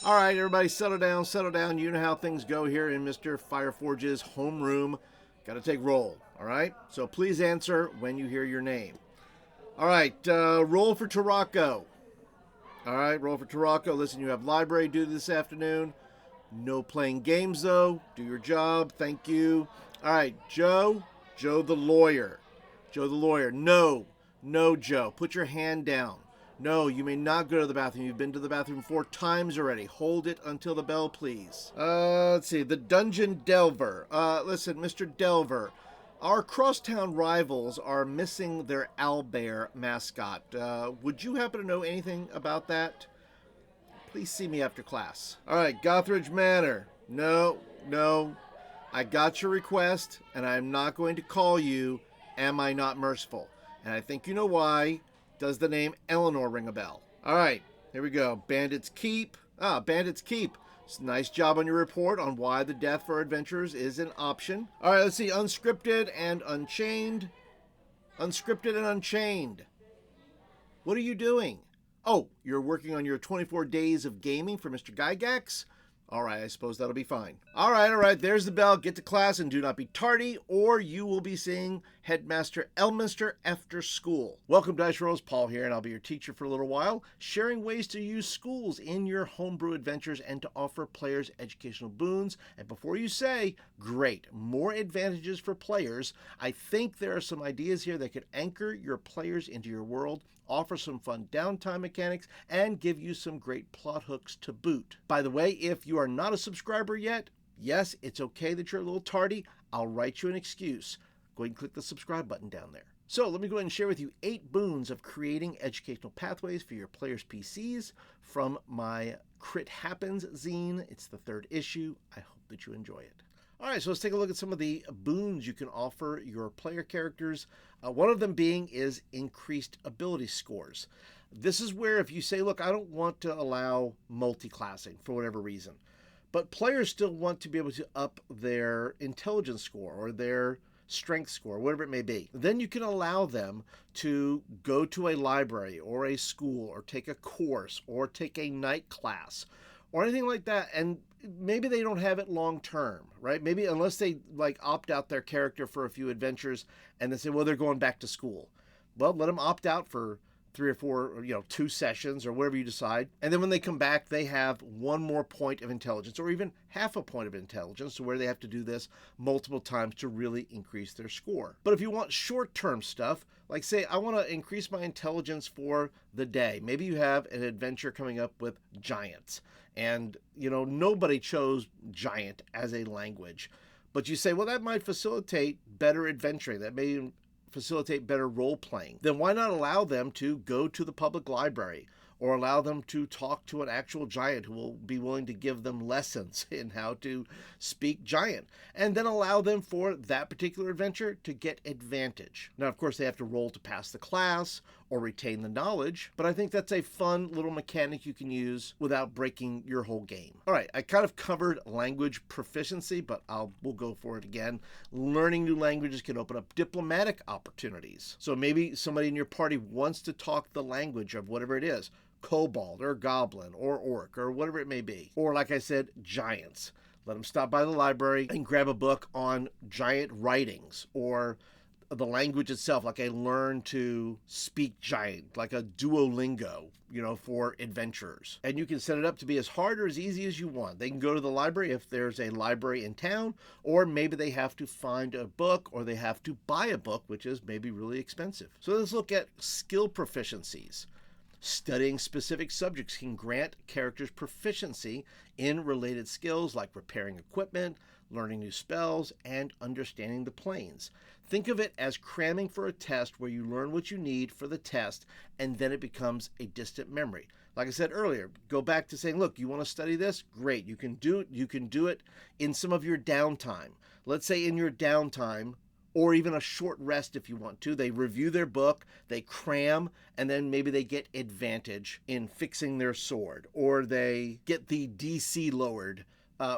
All right, everybody, settle down, settle down. You know how things go here in Mr. Fireforge's homeroom. Got to take roll, all right? So please answer when you hear your name. All right, roll for Tarako. All right, roll for Tarako. Listen, you have library due this afternoon. No playing games, though. Do your job. Thank you. All right, Joe. Joe the lawyer. Joe the lawyer. No. No, Joe. Put your hand down. No, you may not go to the bathroom. You've been to the bathroom 4 times already. Hold it until the bell, please. Let's see. The Dungeon Delver. Listen, Mr. Delver. Our crosstown rivals are missing their owlbear mascot. Would you happen to know anything about that? Please see me after class. All right, Gothridge Manor. No, no. I got your request, and I'm not going to call you Am I Not Merciful? And I think you know why. Does the name Eleanor ring a bell? All right, here we go. Bandit's Keep. Bandit's Keep. Nice job on your report on why the death for adventurers is an option. All right, let's see. Unscripted and Unchained. Unscripted and Unchained. What are you doing? Oh, you're working on your 24 days of gaming for Mr. Gygax? All right, I suppose that'll be fine. All right, there's the bell. Get to class and do not be tardy, or you will be seeing Headmaster Elminster after school. Welcome, Dice Rolls. Paul here, and I'll be your teacher for a little while, sharing ways to use schools in your homebrew adventures and to offer players educational boons. And before you say, great, more advantages for players, I think there are some ideas here that could anchor your players into your world, offer some fun downtime mechanics, and give you some great plot hooks to boot. By the way, if you are not a subscriber yet, yes, it's okay that you're a little tardy. I'll write you an excuse. Go ahead and click the subscribe button down there. So let me go ahead and share with you 8 boons of creating educational pathways for your players' PCs from my Crit Happens zine. It's the 3rd issue. I hope that you enjoy it. All right, so let's take a look at some of the boons you can offer your player characters. One of them being is increased ability scores. This is where if you say, look, I don't want to allow multi-classing for whatever reason, but players still want to be able to up their intelligence score or their strength score, whatever it may be, then you can allow them to go to a library or a school or take a course or take a night class or anything like that, and maybe they don't have it long term, right? Maybe unless they like opt out their character for a few adventures and they say, well, they're going back to school. Well, let them opt out for 3 or 4, 2 sessions or whatever you decide. And then when they come back, they have 1 more point of intelligence or even half a point of intelligence, so where they have to do this multiple times to really increase their score. But if you want short-term stuff, like say, I want to increase my intelligence for the day. Maybe you have an adventure coming up with giants and, nobody chose giant as a language. But you say, well, that might facilitate better adventuring. That may facilitate better role playing. Then why not allow them to go to the public library or allow them to talk to an actual giant who will be willing to give them lessons in how to speak giant, and then allow them for that particular adventure to get advantage. Now, of course, they have to roll to pass the class or retain the knowledge, but I think that's a fun little mechanic you can use without breaking your whole game. All right, I kind of covered language proficiency, but we'll go for it again. Learning new languages can open up diplomatic opportunities. So maybe somebody in your party wants to talk the language of whatever it is, kobold or goblin or orc or whatever it may be. Or like I said, giants. Let them stop by the library and grab a book on giant writings or the language itself, like I learned to speak giant, like a Duolingo, for adventurers. And you can set it up to be as hard or as easy as you want. They can go to the library if there's a library in town, or maybe they have to find a book or they have to buy a book, which is maybe really expensive. So let's look at skill proficiencies. Studying specific subjects can grant characters proficiency in related skills like repairing equipment, learning new spells, and understanding the planes. Think of it as cramming for a test where you learn what you need for the test and then it becomes a distant memory. Like I said earlier, go back to saying, look, you want to study this? Great, you can do it. You can do it in some of your downtime. Let's say in your downtime, or even a short rest if you want to. They review their book, they cram, and then maybe they get advantage in fixing their sword, or they get the DC lowered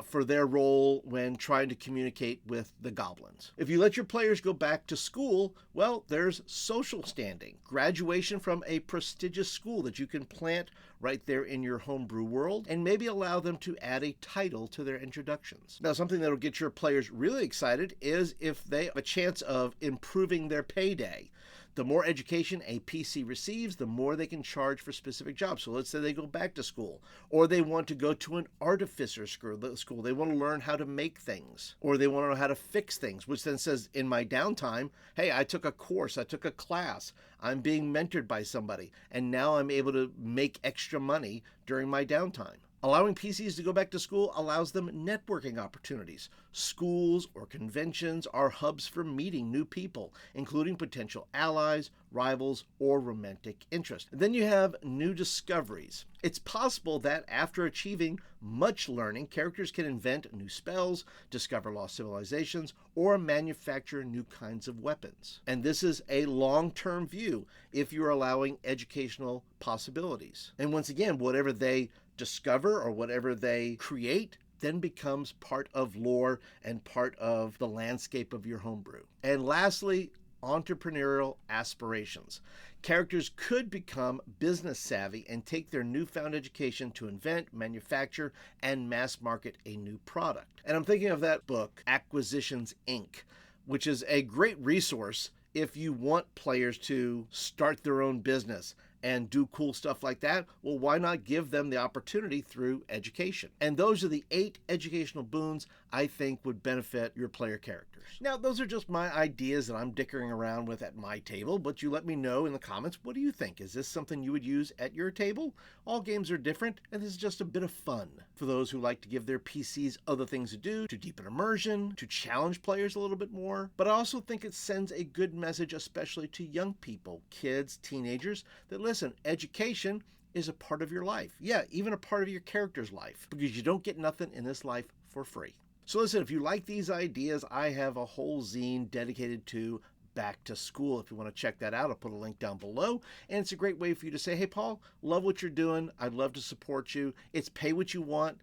for their role when trying to communicate with the goblins. If you let your players go back to school, well, there's social standing, graduation from a prestigious school that you can plant right there in your homebrew world, and maybe allow them to add a title to their introductions. Now, something that'll get your players really excited is if they have a chance of improving their payday. The more education a PC receives, the more they can charge for specific jobs. So let's say they go back to school, or they want to go to an artificer school. They want to learn how to make things, or they want to know how to fix things, which then says in my downtime, hey, I took a course, I took a class, I'm being mentored by somebody, and now I'm able to make extra money during my downtime. Allowing PCs to go back to school allows them networking opportunities. Schools or conventions are hubs for meeting new people, including potential allies, rivals, or romantic interest. And then you have new discoveries. It's possible that after achieving much learning, characters can invent new spells, discover lost civilizations, or manufacture new kinds of weapons. And this is a long-term view if you're allowing educational possibilities. And once again, whatever they discover or whatever they create then becomes part of lore and part of the landscape of your homebrew. And lastly, entrepreneurial aspirations. Characters could become business savvy and take their newfound education to invent, manufacture, and mass market a new product. And I'm thinking of that book, Acquisitions Inc., which is a great resource if you want players to start their own business and do cool stuff like that. Well, why not give them the opportunity through education? And those are the 8 educational boons I think would benefit your player characters. Now, those are just my ideas that I'm dickering around with at my table, but you let me know in the comments, what do you think? Is this something you would use at your table? All games are different, and this is just a bit of fun for those who like to give their PCs other things to do, to deepen immersion, to challenge players a little bit more. But I also think it sends a good message, especially to young people, kids, teenagers, that listen, education is a part of your life. Yeah, even a part of your character's life, because you don't get nothing in this life for free. So listen, if you like these ideas, I have a whole zine dedicated to back to school. If you want to check that out, I'll put a link down below. And it's a great way for you to say, hey, Paul, love what you're doing. I'd love to support you. It's pay what you want,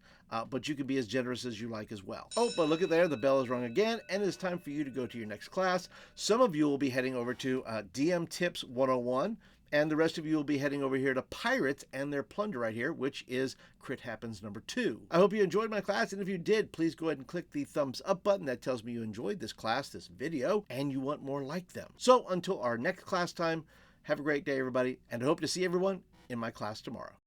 but you can be as generous as you like as well. Oh, but look at there, the bell is rung again, and it's time for you to go to your next class. Some of you will be heading over to DM Tips 101. And the rest of you will be heading over here to Pirates and their Plunder right here, which is Crit Happens number 2. I hope you enjoyed my class, and if you did, please go ahead and click the thumbs up button. That tells me you enjoyed this class, this video, and you want more like them. So until our next class time, have a great day, everybody, and I hope to see everyone in my class tomorrow.